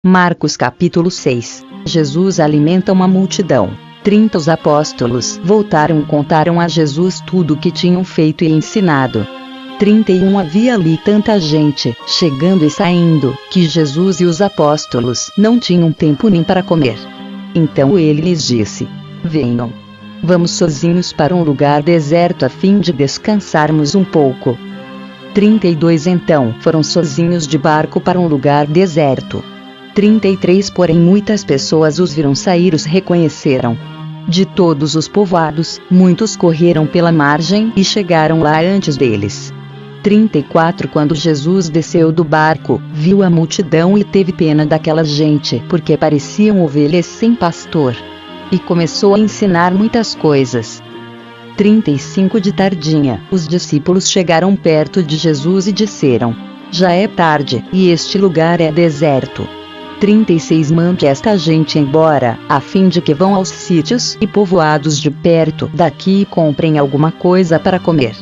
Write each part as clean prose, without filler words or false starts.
Marcos capítulo 6. Jesus alimenta uma multidão. 30 Os apóstolos voltaram e contaram a Jesus tudo o que tinham feito e ensinado. 31 Havia ali tanta gente, chegando e saindo, que Jesus e os apóstolos não tinham tempo nem para comer. Então ele lhes disse: Venham. Vamos sozinhos para um lugar deserto a fim de descansarmos um pouco. 32 Então foram sozinhos de barco para um lugar deserto. 33 Porém muitas pessoas os viram sair e os reconheceram. De todos os povoados, muitos correram pela margem e chegaram lá antes deles. 34 Quando Jesus desceu do barco, viu a multidão e teve pena daquela gente, porque pareciam ovelhas sem pastor. E começou a ensinar muitas coisas. 35 De tardinha, os discípulos chegaram perto de Jesus e disseram: Já é tarde, e este lugar é deserto. 36 Mande esta gente embora, a fim de que vão aos sítios e povoados de perto daqui e comprem alguma coisa para comer.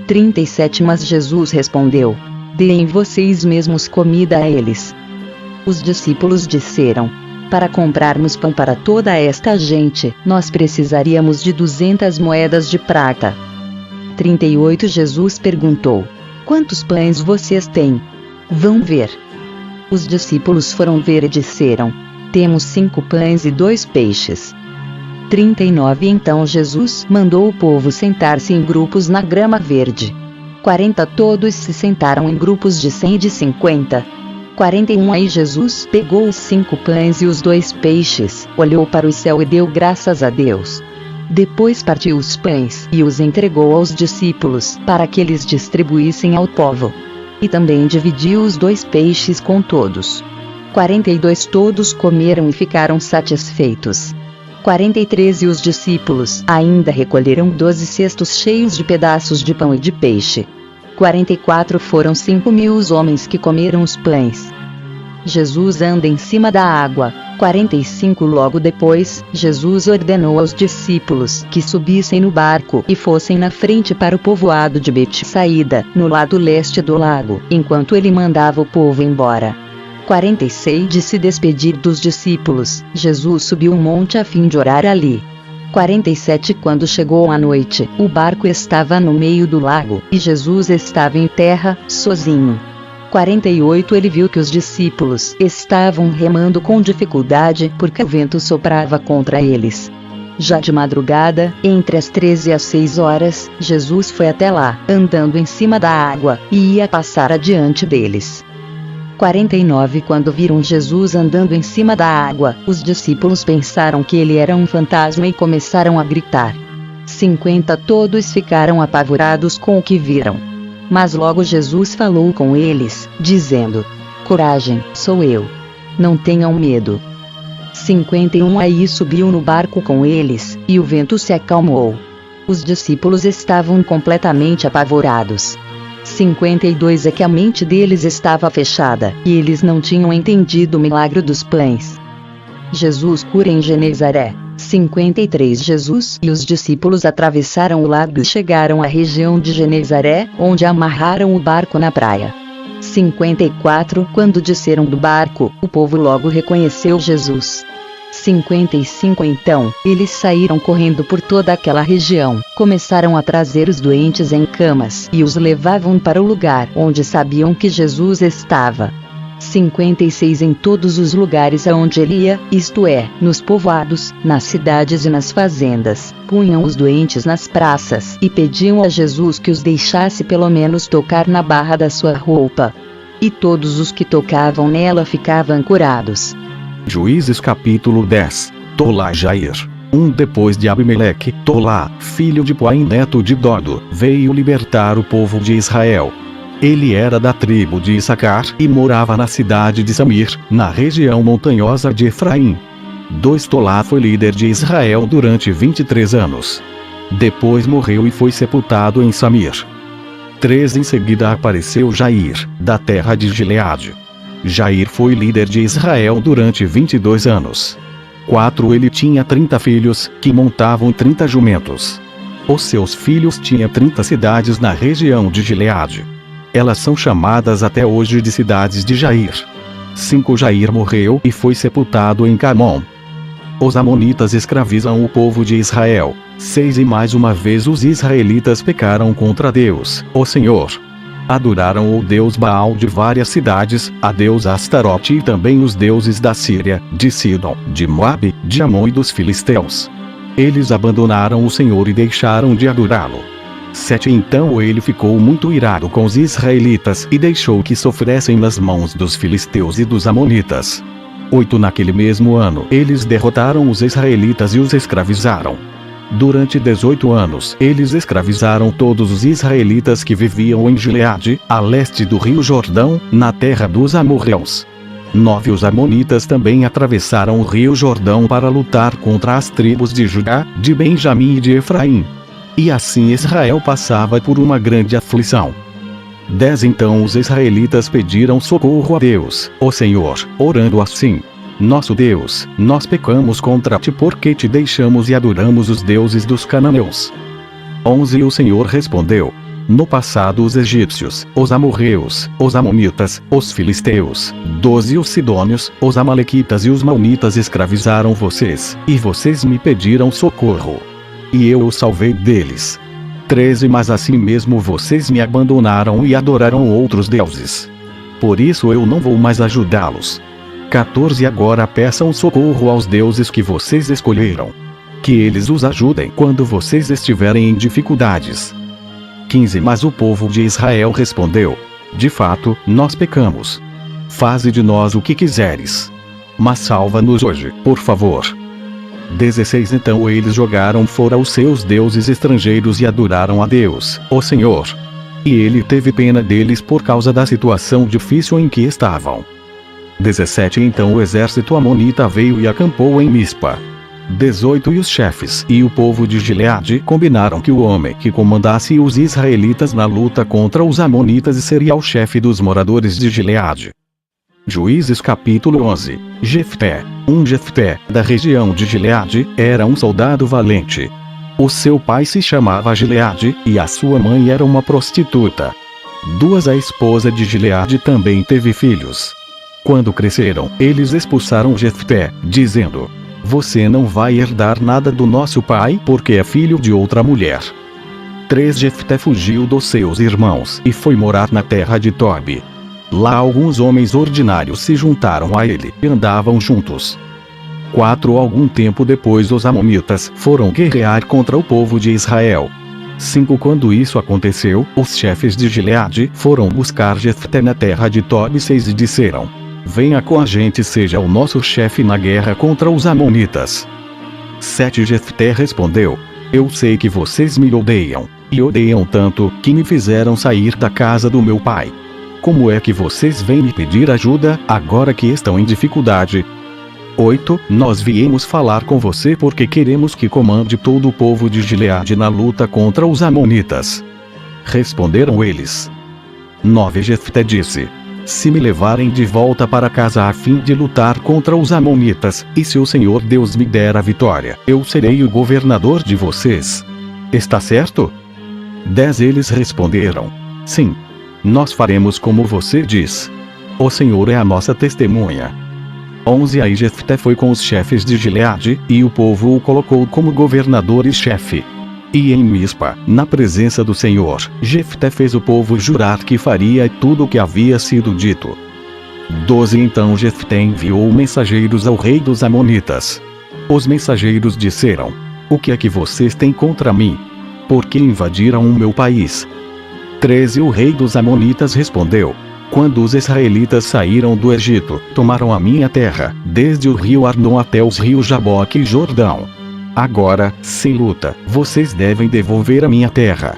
37 Mas Jesus respondeu: Deem vocês mesmos comida a eles. Os discípulos disseram: Para comprarmos pão para toda esta gente, nós precisaríamos de 200 moedas de prata. 38 Jesus perguntou: Quantos pães vocês têm? Vão ver. Os discípulos foram ver e disseram: Temos 5 pães e 2 peixes. 39 Então Jesus mandou o povo sentar-se em grupos na grama verde. 40 Todos se sentaram em grupos de 100 e de 50. 41 Aí Jesus pegou os 5 pães e os 2 peixes, olhou para o céu e deu graças a Deus. Depois partiu os pães e os entregou aos discípulos, para que eles distribuíssem ao povo. E também dividiu os 2 peixes com todos. 42 Todos comeram e ficaram satisfeitos. 43 E os discípulos ainda recolheram 12 cestos cheios de pedaços de pão e de peixe. 44 Foram 5.000 os homens que comeram os pães. Jesus anda em cima da água. 45 Logo depois, Jesus ordenou aos discípulos que subissem no barco e fossem na frente para o povoado de Betsaída, no lado leste do lago, enquanto ele mandava o povo embora. 46 De se despedir dos discípulos, Jesus subiu um monte a fim de orar ali. 47 Quando chegou a noite, o barco estava no meio do lago, e Jesus estava em terra, sozinho. 48 Ele viu que os discípulos estavam remando com dificuldade porque o vento soprava contra eles. Já de madrugada, entre as 13 e as 6 horas, Jesus foi até lá, andando em cima da água, e ia passar adiante deles. 49 Quando viram Jesus andando em cima da água, os discípulos pensaram que ele era um fantasma e começaram a gritar. 50 Todos ficaram apavorados com o que viram. Mas logo Jesus falou com eles, dizendo: Coragem, sou eu. Não tenham medo. 51 Aí subiu no barco com eles, e o vento se acalmou. Os discípulos estavam completamente apavorados. 52 É que a mente deles estava fechada, e eles não tinham entendido o milagre dos pães. Jesus cura em Genezaré. 53 Jesus e os discípulos atravessaram o lago e chegaram à região de Genezaré, onde amarraram o barco na praia. 54 Quando desceram do barco, o povo logo reconheceu Jesus. 55 Então, eles saíram correndo por toda aquela região, começaram a trazer os doentes em camas e os levavam para o lugar onde sabiam que Jesus estava. 56 Em todos os lugares aonde ele ia, isto é, nos povoados, nas cidades e nas fazendas, punham os doentes nas praças e pediam a Jesus que os deixasse pelo menos tocar na barra da sua roupa. E todos os que tocavam nela ficavam curados. Juízes capítulo 10. Tolá Jair. Depois de Abimeleque, Tolá, filho de Puaim neto de Dodo, veio libertar o povo de Israel. Ele era da tribo de Issacar e morava na cidade de Samir, na região montanhosa de Efraim. 2 Tolá foi líder de Israel durante 23 anos. Depois morreu e foi sepultado em Samir. 3 Em seguida apareceu Jair, da terra de Gileade. Jair foi líder de Israel durante 22 anos. 4 Ele tinha 30 filhos, que montavam 30 jumentos. Os seus filhos tinham 30 cidades na região de Gileade. Elas são chamadas até hoje de cidades de Jair. 5 Jair morreu e foi sepultado em Camon. Os amonitas escravizam o povo de Israel. 6 E mais uma vez os israelitas pecaram contra Deus, o Senhor. Adoraram o deus Baal de várias cidades, a deus Astarote e também os deuses da Síria, de Sidom, de Moabe, de Amon e dos filisteus. Eles abandonaram o Senhor e deixaram de adorá-lo. 7 Então ele ficou muito irado com os israelitas e deixou que sofressem nas mãos dos filisteus e dos amonitas. 8 Naquele mesmo ano eles derrotaram os israelitas e os escravizaram. Durante 18 anos eles escravizaram todos os israelitas que viviam em Gileade, a leste do rio Jordão, na terra dos amorreus. 9 Os amonitas também atravessaram o rio Jordão para lutar contra as tribos de Judá, de Benjamim e de Efraim. E assim Israel passava por uma grande aflição. 10 Então os israelitas pediram socorro a Deus, o Senhor, orando assim: Nosso Deus, nós pecamos contra ti porque te deixamos e adoramos os deuses dos cananeus. 11 O Senhor respondeu: No passado os egípcios, os amorreus, os amonitas, os filisteus, 12 Os sidônios, os amalequitas e os maonitas escravizaram vocês, e vocês me pediram socorro. E eu os salvei deles. 13 Mas assim mesmo vocês me abandonaram e adoraram outros deuses. Por isso eu não vou mais ajudá-los. 14 Agora peçam socorro aos deuses que vocês escolheram. Que eles os ajudem quando vocês estiverem em dificuldades. 15 Mas o povo de Israel respondeu: De fato, nós pecamos. Faze de nós o que quiseres. Mas salva-nos hoje, por favor. 16 Então eles jogaram fora os seus deuses estrangeiros e adoraram a Deus, o Senhor. E ele teve pena deles por causa da situação difícil em que estavam. 17 Então o exército amonita veio e acampou em Mispa. 18 E os chefes e o povo de Gileade combinaram que o homem que comandasse os israelitas na luta contra os amonitas seria o chefe dos moradores de Gileade. Juízes capítulo 11. Jefté, Jefté, da região de Gileade, era um soldado valente. O seu pai se chamava Gileade, e a sua mãe era uma prostituta. A esposa de Gileade também teve filhos. Quando cresceram, eles expulsaram Jefté, dizendo: Você não vai herdar nada do nosso pai porque é filho de outra mulher. 3 Jefté fugiu dos seus irmãos e foi morar na terra de Tobi. Lá alguns homens ordinários se juntaram a ele e andavam juntos. 4 Algum tempo depois os amonitas foram guerrear contra o povo de Israel. 5 Quando isso aconteceu, os chefes de Gileade foram buscar Jefté na terra de Tobi. 6 E disseram: Venha com a gente, seja o nosso chefe na guerra contra os amonitas. 7 Jefté respondeu: Eu sei que vocês me odeiam, e odeiam tanto que me fizeram sair da casa do meu pai. Como é que vocês vêm me pedir ajuda, agora que estão em dificuldade? 8 Nós viemos falar com você porque queremos que comande todo o povo de Gileade na luta contra os amonitas. Responderam eles. 9 Jefté disse: Se me levarem de volta para casa a fim de lutar contra os amonitas, e se o Senhor Deus me der a vitória, eu serei o governador de vocês. Está certo? 10 Eles responderam: Sim. Nós faremos como você diz. O Senhor é a nossa testemunha. 11 Aí Jefté foi com os chefes de Gileade, e o povo o colocou como governador e chefe. E em Mispa, na presença do Senhor, Jefté fez o povo jurar que faria tudo o que havia sido dito. 12 Então Jefté enviou mensageiros ao rei dos amonitas. Os mensageiros disseram: O que é que vocês têm contra mim? Por que invadiram o meu país? 13 O rei dos amonitas respondeu: Quando os israelitas saíram do Egito, tomaram a minha terra, desde o rio Arnon até os rios Jaboque e Jordão. Agora, sem luta, vocês devem devolver a minha terra.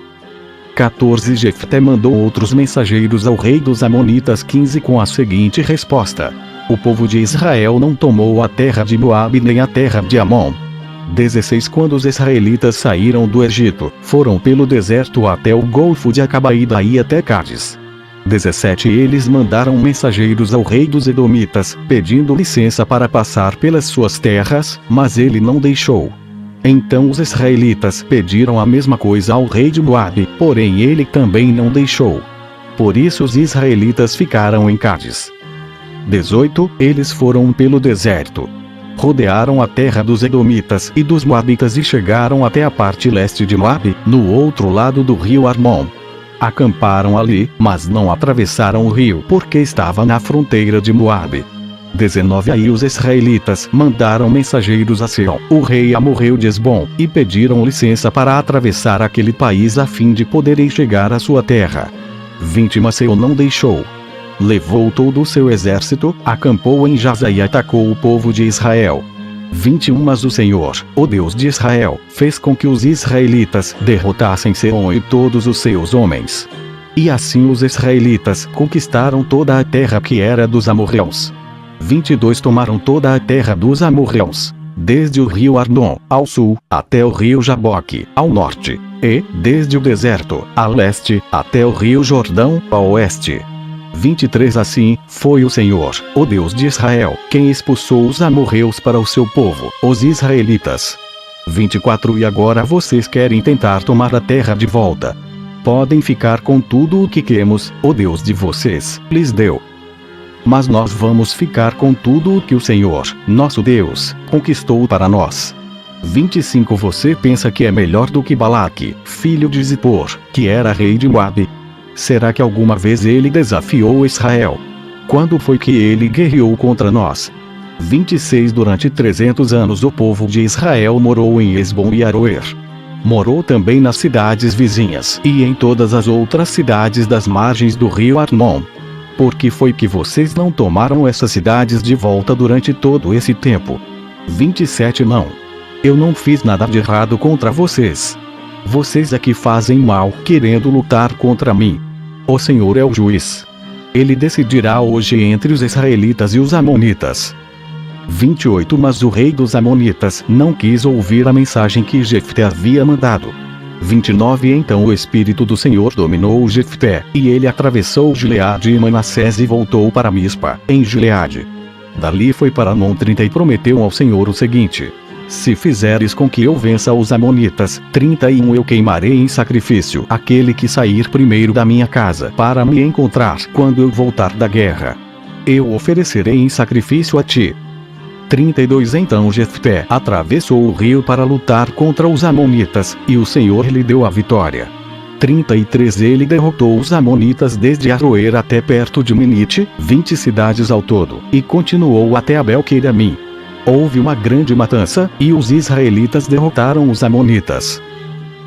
14 Jefté mandou outros mensageiros ao rei dos amonitas. 15 Com a seguinte resposta: O povo de Israel não tomou a terra de Moabe nem a terra de Amon. 16 Quando os israelitas saíram do Egito, foram pelo deserto até o golfo de Acaba e daí até Cádiz. 17 Eles mandaram mensageiros ao rei dos edomitas, pedindo licença para passar pelas suas terras, mas ele não deixou. Então os israelitas pediram a mesma coisa ao rei de Moabe, porém ele também não deixou. Por isso os israelitas ficaram em Cádiz. 18 Eles foram pelo deserto. Rodearam a terra dos Edomitas e dos Moabitas e chegaram até a parte leste de Moabe, no outro lado do rio Arnon. Acamparam ali, mas não atravessaram o rio porque estava na fronteira de Moabe. 19 Aí os israelitas mandaram mensageiros a Sihon, o rei amorreu de Hesbom, e pediram licença para atravessar aquele país a fim de poderem chegar à sua terra. 20 Mas Sihon não deixou. Levou todo o seu exército, acampou em Jaza e atacou o povo de Israel. 21 Mas o Senhor, o Deus de Israel, fez com que os israelitas derrotassem Sihon e todos os seus homens. E assim os israelitas conquistaram toda a terra que era dos amorreus. 22 Tomaram toda a terra dos amorreus, desde o rio Arnon, ao sul, até o rio Jaboque, ao norte, e, desde o deserto, a leste, até o rio Jordão, ao oeste. 23 Assim, foi o Senhor, o Deus de Israel, quem expulsou os amorreus para o seu povo, os israelitas. 24 E agora vocês querem tentar tomar a terra de volta. Podem ficar com tudo o que queremos, o Deus de vocês lhes deu. Mas nós vamos ficar com tudo o que o Senhor, nosso Deus, conquistou para nós. 25 Você pensa que é melhor do que Balaque, filho de Zippor, que era rei de Moabe? Será que alguma vez ele desafiou Israel? Quando foi que ele guerreou contra nós? 26 Durante 300 anos o povo de Israel morou em Hesbom e Aroer. Morou também nas cidades vizinhas e em todas as outras cidades das margens do rio Arnon. Por que foi que vocês não tomaram essas cidades de volta durante todo esse tempo? 27 Não. Eu não fiz nada de errado contra vocês. Vocês é que fazem mal, querendo lutar contra mim. O Senhor é o juiz. Ele decidirá hoje entre os israelitas e os amonitas. 28 Mas o rei dos amonitas não quis ouvir a mensagem que Jefté havia mandado. 29 Então o Espírito do Senhor dominou Jefté, e ele atravessou Gileade e Manassés e voltou para Mispa, em Gileade. Dali foi para Non 30 e prometeu ao Senhor o seguinte: se fizeres com que eu vença os amonitas, 31 eu queimarei em sacrifício aquele que sair primeiro da minha casa para me encontrar quando eu voltar da guerra. Eu oferecerei em sacrifício a ti. 32 Então Jefté atravessou o rio para lutar contra os amonitas, e o Senhor lhe deu a vitória. 33 Ele derrotou os amonitas desde Aroer até perto de Minite, 20 cidades ao todo, e continuou até Abel-queramim. Houve uma grande matança, e os israelitas derrotaram os amonitas.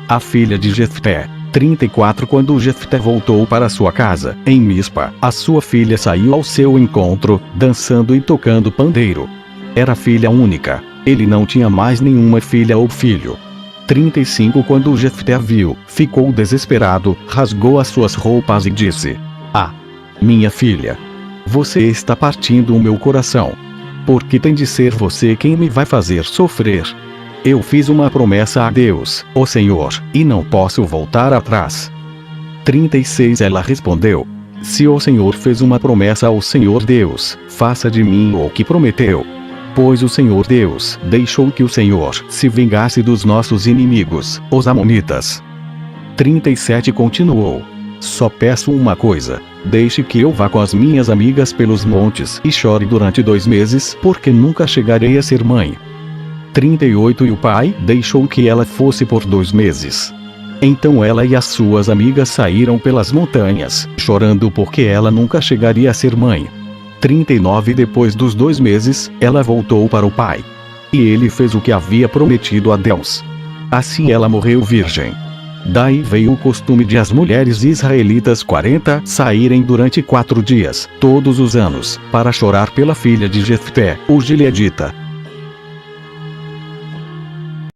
A filha de Jefté. 34 Quando Jefté voltou para sua casa, em Mispa, a sua filha saiu ao seu encontro, dançando e tocando pandeiro. Era filha única. Ele não tinha mais nenhuma filha ou filho. 35 Quando Jefté a viu, ficou desesperado, rasgou as suas roupas e disse: ah, minha filha, você está partindo o meu coração. Porque tem de ser você quem me vai fazer sofrer. Eu fiz uma promessa a Deus, o Senhor, e não posso voltar atrás. 36 Ela respondeu: se o Senhor fez uma promessa ao Senhor Deus, faça de mim o que prometeu. Pois o Senhor Deus deixou que o Senhor se vingasse dos nossos inimigos, os amonitas. 37 Continuou: só peço uma coisa. Deixe que eu vá com as minhas amigas pelos montes e chore durante 2 meses, porque nunca chegarei a ser mãe. 38 E o pai deixou que ela fosse por 2 meses. Então ela e as suas amigas saíram pelas montanhas, chorando porque ela nunca chegaria a ser mãe. 39 Depois dos 2 meses, ela voltou para o pai. E ele fez o que havia prometido a Deus. Assim ela morreu virgem. Daí veio o costume de as mulheres israelitas 40 saírem durante 4 dias, todos os anos, para chorar pela filha de Jefté, o gileadita.